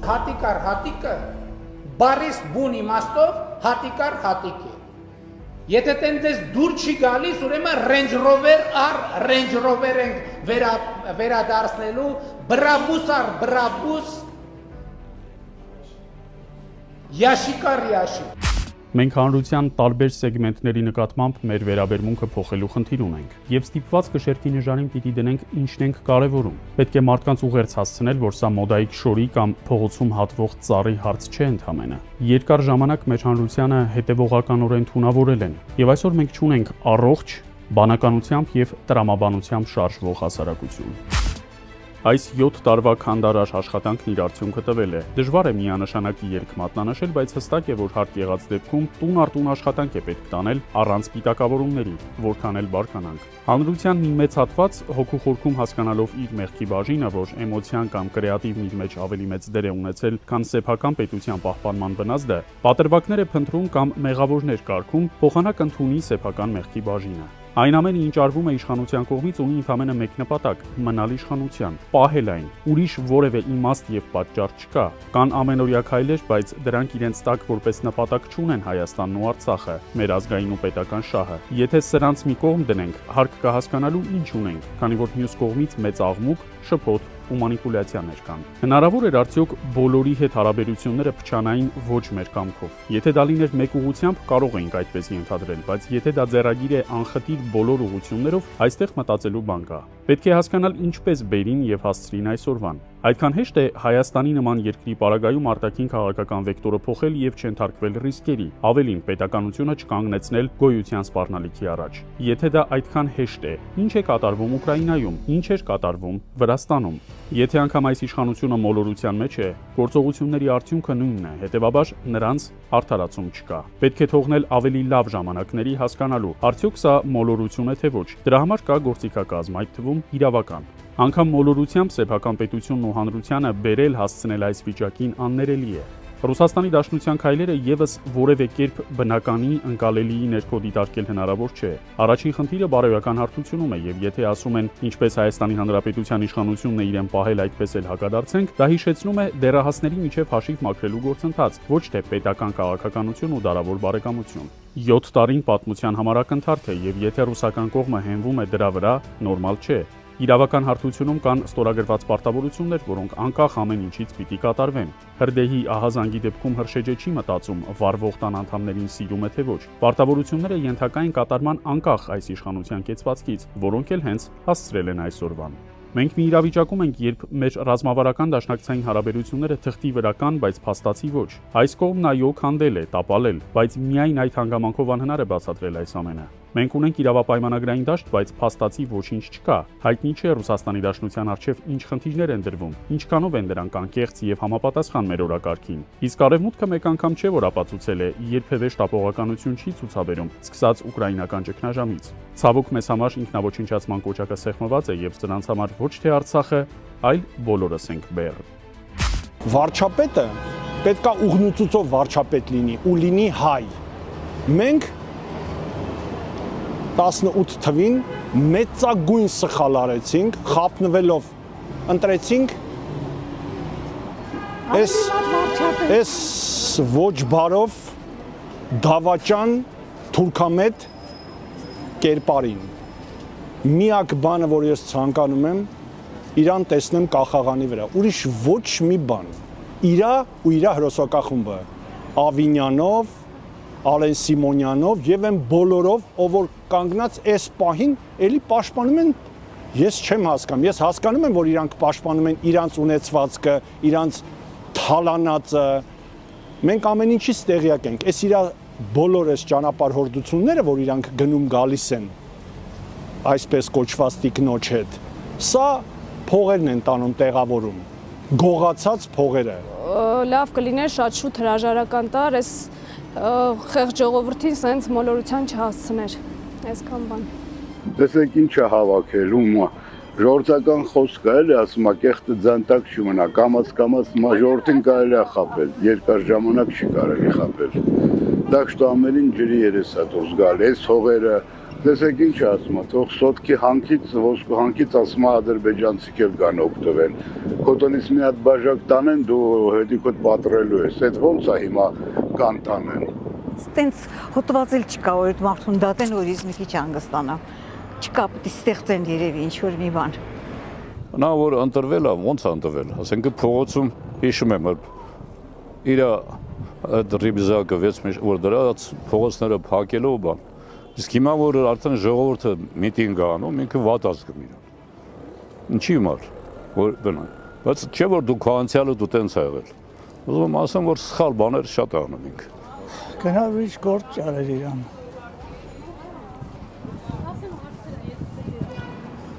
Հատիկար հատիկը բարիս բուն իմաստով հատիկար հատիկ է։ Եթե տենց դուր չի գալիս, ուրեմն Range Rover առ Range Rover ենք վերադարձնելու, բրաբուս առ բրաբուս, յաշիկ առ յաշիկ։ Մենք հանրության տարբեր սեգմենտների նկատմամբ մեր վերաբերմունքը փոխելու խնդիր ունենք եւ ստիպված կշերտի նժարին պիտի դնենք ինչն ենք կարեւորում։ Պետք է մարդկանց ուղերձ հասցնել, որ սա մոդայիկ շորի կամ փողոցում հատվող ծառի հարց չէ ընդհանրապես։ Երկար ժամանակ մեր հանրությանը հետևողականորեն թունավորել են եւ այսօր մենք չունենք առողջ, բանականությամբ եւ տրամաբանությամբ շարժվող հասարակություն։ Այս 7 տարվա քանդարաշ աշխատանքն իր արդյունքը տվել է։ Դժվար է միանշանակի ելք մատնանշել, բայց հստակ է, որ հարկ եղած դեպքում տուն առ տուն աշխատանք է պետք տանել առանց պիտակավորումների, որքան էլ բարկանանք։ Հանրության մի մեծ հատված հոգու խորքում հասկանալով իր մեղքի բաժինը, որ էմոցիան կամ կրեատիվն իր մեջ ավելի մեծ դեր է ունեցել, քան սեփական պետության պահպանման վնասը, պատրվակներ է փնտրում կամ մեղավորներ կարգում, փոխանակ ընդունի սեփական մեղքի բաժինը։ Այն ամենը, ինչ արվում է իշխանության կողմից, ունի ընդամենը մեկ նպատակ՝ մնալ իշխանության, պահել այն։ Ուրիշ որևէ իմաստ եւ պատճառ չկա։ Կան ամենօրյա քայլեր, բայց դրանք իրենց տակ որպես նպատակ չունեն Հայաստանն ու Արցախը, մեր ազգային ու պետական շահը։ Եթե սրանց մի կողմ դնենք, հարկ կա հասկանալու ինչ ունենք, քանի որ մյուս կողմից մեծ աղմուկ, շփոթ ու մանիպուլյացիաներ կան։ Հնարավոր էր արդյոք բոլորի հետ հարաբերությունները փչանային ոչ մեր կամքով։ Եթե դա լիներ մեկ ուղղությամբ, կարող էինք այդպես ենթադրել, բայց եթե դա ձեռագիր է անխտիր բոլոր ուղղություններով, այստեղ մտածելու բան կա։ Պետք է հասկանալ ինչպես բերին եւ հասցրին այսօրվան։ Այդքան հեշտ է Հայաստանի նման երկրի պարագայում արտաքին քաղաքական վեկտորը փոխել եւ չընթարկվել ռիսկերի, ավելին պետականությունը չկանգնեցնել գոյության սպառնալիքի առաջ։ Եթե դա այդքան հեշտ է, ինչ է կատարվում Ուկրաինայում, ինչ էր կատարվում Վրաստանում։ Եթե անգամ այս իշխանությունը մոլորության մեջ է, գործողությունների արդյունքը նույնն է, հետեւաբար նրանց արդարացում չկա։ Պետք է թողնել ավելի լավ ժամանակների հասկանալու, արդյոք սա մոլորություն է թե ոչ։ Դրա համար կա գործիքակազմ, այդ թվում իրավական։ Անկամ մոլորությամբ սեփական պետությունն ու հանրությանը բերել հասցնել այս վիճակին աններելի է։ Ռուսաստանի Դաշնության քայլերը եւս որևէ կերպ բնականի ընկալելիի ներքո դիտարկել հնարավոր չէ։ Առաջին խնդիրը բարոյական հարթությունում է եւ եթե ասում են ինչպես Հայաստանի Հանրապետության իշխանությունն է իրեն պահել այդպես էլ հակադարձենք, դա հիշեցնում է դեռահասների միջև հաշիվ մաքրելու գործընթաց, ոչ թե պետական քաղաքականություն ու դարավոր բարեկամություն։ 7 տարին պատմության համար ակնթարթ է եւ եթե ռուսական կողմը հենվում է դրա վրա, նորմալ չէ։ Իրավական հարթությունում կան ստորագրված պարտավորություններ, որոնք անկախ ամեն ինչից պիտի կատարվեն։ Հրդեհի ահազանգի դեպքում Հրշեջը չի մտածում վառվող տան անդամներին սիրում է թե ոչ։ Պարտավորությունները ենթակա են կատարման անկախ այս իշխանության կեցվածքից, որոնք էլ հենց հասցրել են այսօրվան։ Մենք մի իրավիճակում ենք, երբ մեր ռազմավարական դաշնակցային հարաբերությունները թղթի վրա կան, բայց փաստացի ոչ։ Այս կողմն այո քանդել է, տապալել, բայց միայն այդ հանգամանքով անհնար է բացատրել այս ամենը։ Մենք ունենք իրավապայմանագրային դաշտ, բայց փաստացի ոչինչ չկա։ Հայտնի չէ Ռուսաստանի Դաշնության առջև ինչ խնդիրներ են դրվում, ինչքանով են դրանք անկեղծ եւ համապատասխան մեր օրակարգին։ Իսկ արևմուտքը մեկ անգամ չէ, որ ապացուցել է, երբևէ շտապողականություն չի ցուցաբերում, սկսած ուկրաինական ճգնաժամից։ Ցավոք մեզ համար ինքնաոչնչացման կոչակը սեղմված է եւ սրանց համար ոչ թե Արցախը, այլ բոլորս ենք բեռ։ Վարչապետը պետքա ուղնուցուցով վարչապետ լինի ու լինի հայ։ Մենք 18 թվին մեծագույն սխալ արեցինք, խափնվելով ընտրեցինք այս ոչ բարով դավաճան թուրքամետ կերպարին։ Միակ բանը, որ ես ցանկանում եմ, իրան տեսնեմ կախաղանի վրա, ուրիշ ոչ մի բան։ Իրա ու իրա հրոսակախումբը Ավինյանով, Ալեն Սիմոնյանով եւ այն բոլորով, ով որ կանգնած այս պահին էլի պաշտպանում են, ես չեմ հասկանում։ Ես հասկանում եմ, որ իրանք պաշտպանում են իրանց ունեցվածքը, իրանց թալանածը։ Մենք ամեն ինչից տեղյակ ենք։ Այս իրա բոլոր այս ճանապարհորդությունները, որ իրանք գնում գալիս են, այսպես կոչված տիկնոջ հետ, սա փողերն են տանում տեղավորում, գողացած փողերը։ Լավ կլիներ շատ շուտ հրաժարական տար, այս խեղճ ժողովրդին սենց մոլորության չհասցներ, այսքան բան։ Տեսեք ինչ է հավաքել, ժողովրդական խոսք է, էլի ասում է, կեղտը ձանտակ չմնա, կամաց ժողովրդին կարելի է խաբել, երկար ժամանակ չի կարելի խաբել։ Так что ամենին ջրի երես է դուրս գալ, այս հողերը Տեսեք ինչ ասում, թող սոտքի հանքից, ոսկու հանքից ասում ադրբեջանցիք էլ կան օգտվել։ Կոտոնից մի հատ բաժակ տանեն, դու հետիքոտ պատրելու ես։ Այդ ո՞նց է հիմա կան տանեն։ Տենց հոտված էլ չկա, որ այդ մարդուն դատեն, որ ես մի քիչ հանգստանա։ Չկա, պետք է ստեղծեն երևի ինչ-որ մի բան։ Նա որ ընտրվել է, ո՞նց է ընտրվել։ Ասենք փողոցում հիշում եմ, իր այդ ռիբզակը որ դրած փողոցները փակելով բան։ Իսկ հիմա որ արդեն ժողովուրդը միտինգ է անում, ինքը վատ ազգում իրան։ Ինչի համար, որ բնան։ Բայց չէ որ դու քո անցյալը դու տենց ա եղել։ Ուզում եմ ասեմ, որ սխալ բաներ շատ է անում ինքը։ Գնալ ուրիշ գործ արել իրան։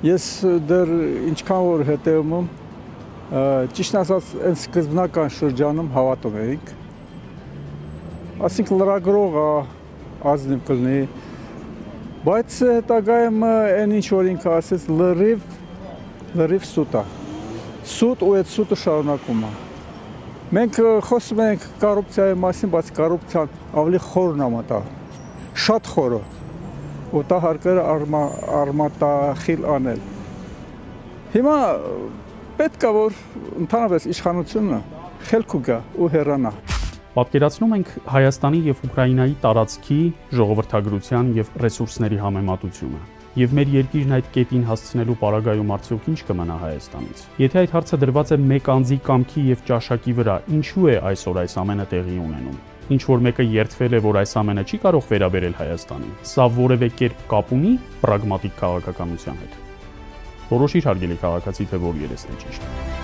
Ես դեռ ինչքան որ հետևում եմ, ճիշտ ասած, այն սկզբնական շրջանում հավատում էինք։ Ասենք լրագրող ազնիվ կլինի, բայց հետագայում այն ինչ որ ինքը ասեց լրիվ սուտ է։ Սուտ ու այդ սուտը շարունակում է։ Մենք խոսում ենք կոռուպցիայի մասին, բայց կոռուպցիան ավելի խորն է մտա։ Շատ խորը։ Ու դա հարկերը արմատախիլ անել։ Հիմա պետք է որ ընդհանրապես իշխանությունը խելք գա ու հեռանա։ Պատկերացնում ենք Հայաստանի եւ Ուկրաինայի տարածքի ժողովրդագրության եւ ռեսուրսների համեմատությունը։ Եվ մեր երկիրն այդ կետին հասցնելու պարագայում արդյոք ինչ կմնա Հայաստանից։ Եթե այդ հարցը դրված է մեկ անձի կամքի եւ ճաշակի վրա, ինչու է այսօր այս ամենը տեղի ունենում։ Ինչ որ մեկը երդվել է, որ այս ամենը չի կարող վերաբերել Հայաստանին։ Սա որևէ կերպ կապ ունի պրագմատիկ քաղաքականության հետ։ Որոշիր հարգելի քաղաքացի, թե որ երեսն է ճիշտ։